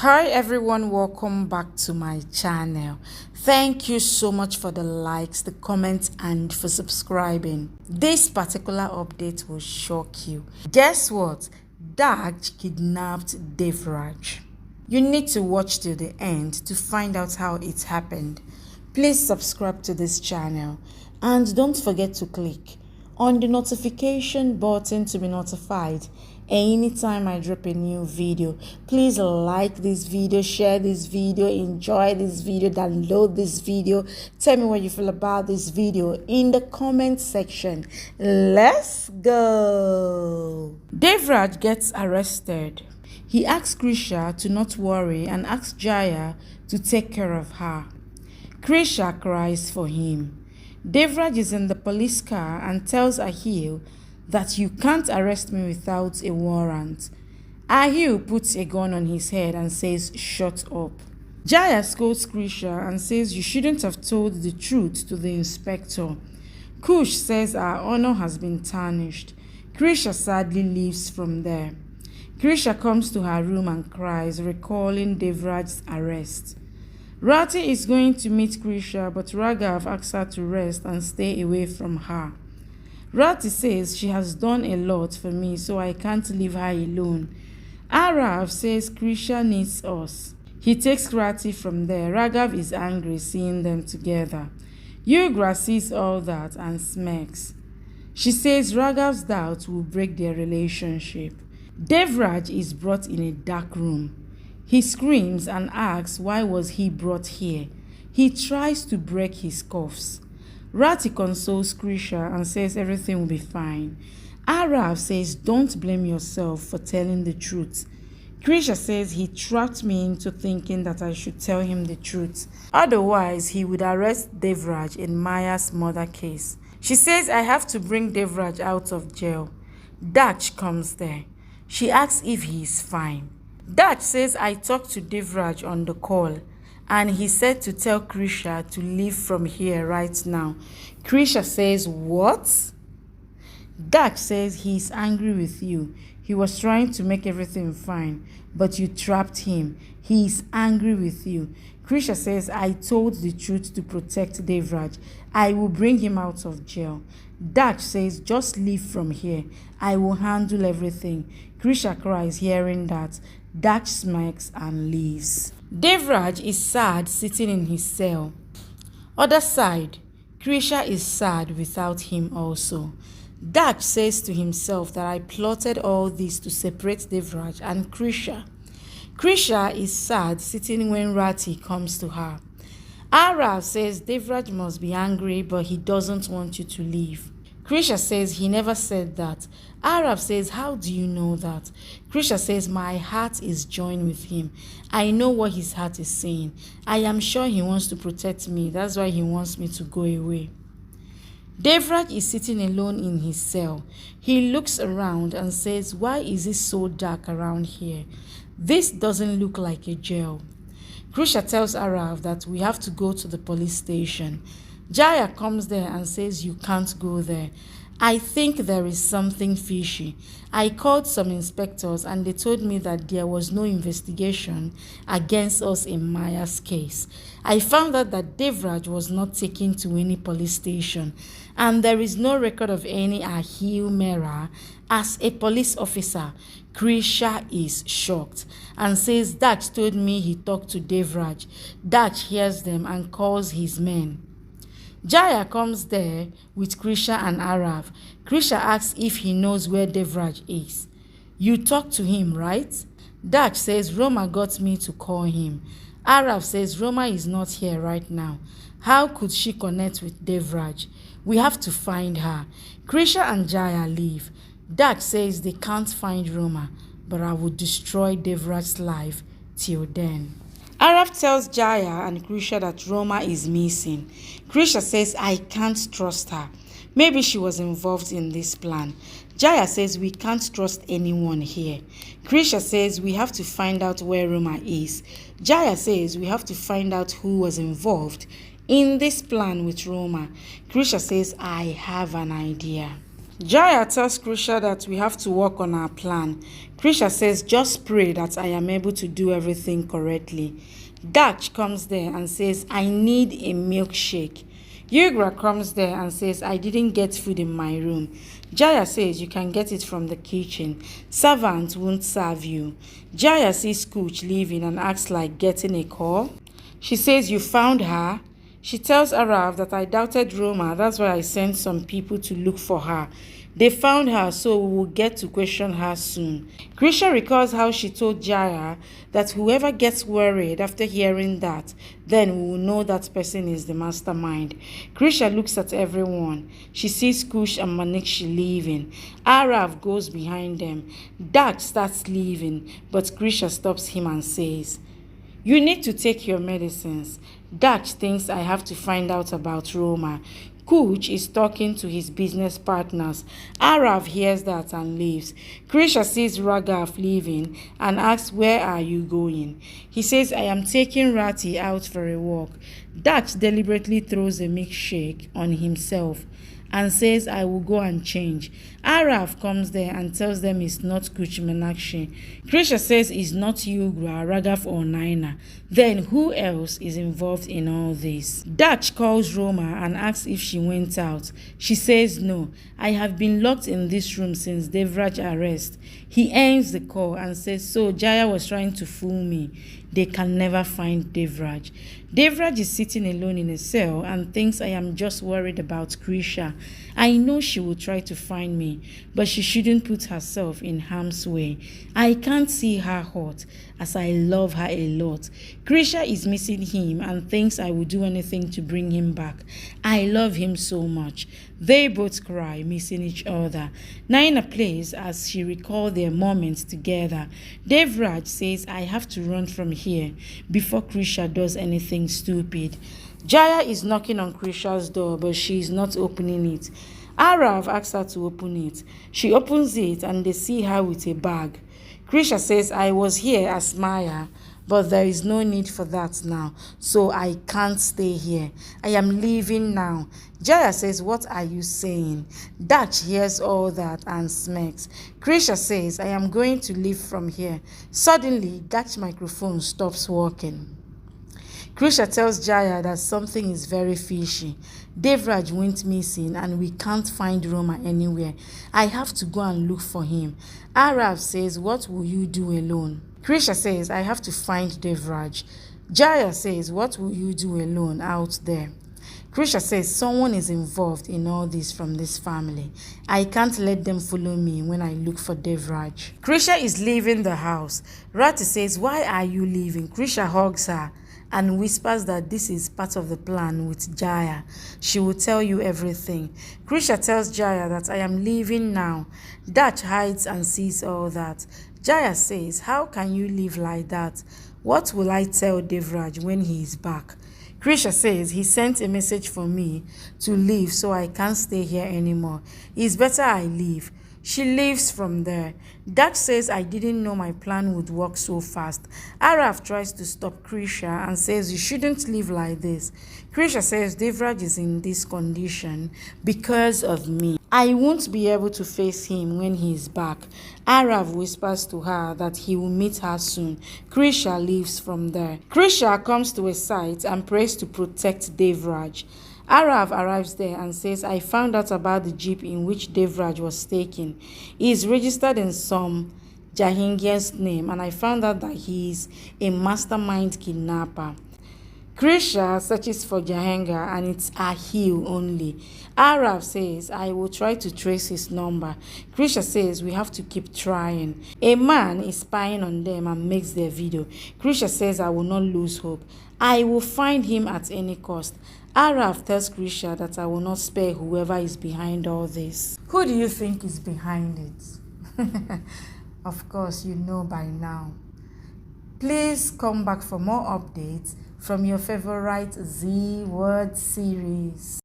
Hi everyone, welcome back to my channel. Thank you so much for the likes, the comments, and for subscribing. This particular update will shock you. Guess what? Devraj kidnapped Devraj. You need to watch till the end to find out how it happened. Please subscribe to this channel and don't forget to click on the notification button to be notified anytime I drop a new video. Please like this video, share this video, enjoy this video, download this video. Tell me what you feel about this video in the comment section. Let's go. Devraj gets arrested. He asks Krisha to not worry and asks Jaya to take care of her. Krisha cries for him. Devraj is in the police car and tells Ahil that you can't arrest me without a warrant. Ahil puts a gun on his head and says, "Shut up." Jaya scolds Krisha and says you shouldn't have told the truth to the inspector. Kush says our honor has been tarnished. Krisha sadly leaves from there. Krisha comes to her room and cries, recalling Devraj's arrest. Rati is going to meet Krisha, but Raghav asks her to rest and stay away from her. Rati says she has done a lot for me, so I can't leave her alone. Arav says Krisha needs us. He takes Rati from there. Raghav is angry seeing them together. Yugra sees all that and smirks. She says Raghav's doubts will break their relationship. Devraj is brought in a dark room. He screams and asks why was he brought here. He tries to break his cuffs. Rati consoles Krisha and says everything will be fine. Arav says don't blame yourself for telling the truth. Krisha says he trapped me into thinking that I should tell him the truth. Otherwise, he would arrest Devraj in Maya's murder case. She says I have to bring Devraj out of jail. Dach comes there. She asks if he is fine. Dach says I talked to Devraj on the call and he said to tell Krisha to leave from here right now. Krisha says, what? Dach says he is angry with you. He was trying to make everything fine, but you trapped him. He is angry with you. Krisha says I told the truth to protect Devraj. I will bring him out of jail. Dach says just leave from here. I will handle everything. Krisha cries hearing that. Dach smirks and leaves. Devraj is sad sitting in his cell. Other side, Krisha is sad without him also. Dach says to himself that I plotted all this to separate Devraj and Krisha. Krisha is sad sitting when Rati comes to her. Arav says Devraj must be angry but he doesn't want you to leave. Krisha says he never said that. Arav says how do you know that? Krisha says my heart is joined with him. I know what his heart is saying. I am sure he wants to protect me. That's why he wants me to go away. Devraj is sitting alone in his cell. He looks around and says, why is it so dark around here? This doesn't look like a jail. Krisha tells Arav that we have to go to the police station. Jaya comes there and says you can't go there. I think there is something fishy. I called some inspectors and they told me that there was no investigation against us in Maya's case. I found out that Devraj was not taken to any police station and there is no record of any Ahil Mera as a police officer. Krisha is shocked and says Dach told me he talked to Devraj. Dach hears them and calls his men. Jaya comes there with Krisha and Arav. Krisha asks if he knows where Devraj is. You talked to him, right? Dach says Roma got me to call him. Arav says Roma is not here right now. How could she connect with Devraj? We have to find her. Krisha and Jaya leave. Dach says they can't find Roma, but I will destroy Devraj's life till then. Arav tells Jaya and Krisha that Roma is missing. Krisha says I can't trust her. Maybe she was involved in this plan. Jaya says we can't trust anyone here. Krisha says we have to find out where Roma is. Jaya says we have to find out who was involved in this plan with Roma. Krisha says I have an idea. Jaya tells Krisha that we have to work on our plan. Krisha says, just pray that I am able to do everything correctly. Dutch comes there and says, I need a milkshake. Yugra comes there and says, I didn't get food in my room. Jaya says, you can get it from the kitchen. Servant won't serve you. Jaya sees Cooch leaving and acts like getting a call. She says, you found her? She tells Arav that I doubted Roma, that's why I sent some people to look for her. They found her, so we will get to question her soon. Krisha recalls how she told Jaya that whoever gets worried after hearing that, then we will know that person is the mastermind. Krisha looks at everyone. She sees Kush and Manikshi leaving. Arav goes behind them. Dak starts leaving, but Krisha stops him and says, you need to take your medicines. Dutch thinks I have to find out about Roma. Kuch is talking to his business partners. Arav hears that and leaves. Krisha sees Raghav leaving and asks, where are you going? He says, I am taking Rati out for a walk. Dutch deliberately throws a milkshake on himself and says, I will go and change. Arav comes there and tells them it's not Kuch Menakshi. Krisha says it's not Yugra, Raghav or Naina. Then who else is involved in all this? Dutch calls Roma and asks if she went out. She says no. I have been locked in this room since Devraj arrest. He ends the call and says, so Jaya was trying to fool me. They can never find Devraj. Devraj is sitting alone in a cell and thinks I am just worried about Krisha. I know she will try to find me, but she shouldn't put herself in harm's way. I can't see her hurt, as I love her a lot. Krisha is missing him and thinks I will do anything to bring him back. I love him so much. They both cry, missing each other. Naina plays as she recalls their moments together. Devraj says, I have to run from here before Krisha does anything stupid. Jaya is knocking on Krisha's door, but she is not opening it. Arav asks her to open it. She opens it and they see her with a bag. Krisha says, I was here as Maya, but there is no need for that now, so I can't stay here. I am leaving now. Jaya says, what are you saying? Dutch hears all that and smirks. Krisha says, I am going to leave from here. Suddenly, Dutch's microphone stops working. Krisha tells Jaya that something is very fishy. Devraj went missing and we can't find Roma anywhere. I have to go and look for him. Arav says, what will you do alone? Krisha says, I have to find Devraj. Jaya says, what will you do alone out there? Krisha says, someone is involved in all this from this family. I can't let them follow me when I look for Devraj. Krisha is leaving the house. Rati says, why are you leaving? Krisha hugs her and whispers that this is part of the plan with Jaya. She will tell you everything. Krisha tells Jaya that I am leaving now. Dutch hides and sees all that. Jaya says, how can you leave like that? What will I tell Devraj when he is back? Krisha says he sent a message for me to leave, so I can't stay here anymore. It's better I leave. She leaves from there. Dutch says I didn't know my plan would work so fast. Arav tries to stop Krisha and says you shouldn't live like this. Krisha says Devraj is in this condition because of me. I won't be able to face him when he is back. Arav whispers to her that he will meet her soon. Krisha leaves from there. Krisha comes to a site and prays to protect Devraj. Arav arrives there and says, I found out about the jeep in which Devraj was taken. He is registered in some Jahangir's name and I found out that he is a mastermind kidnapper. Krisha searches for Jahangir and it's a heel only. Arav says, I will try to trace his number. Krisha says, we have to keep trying. A man is spying on them and makes their video. Krisha says, I will not lose hope. I will find him at any cost. Arav tells Krisha that I will not spare whoever is behind all this. Who do you think is behind it? Of course, you know by now. Please come back for more updates from your favorite Z Word series.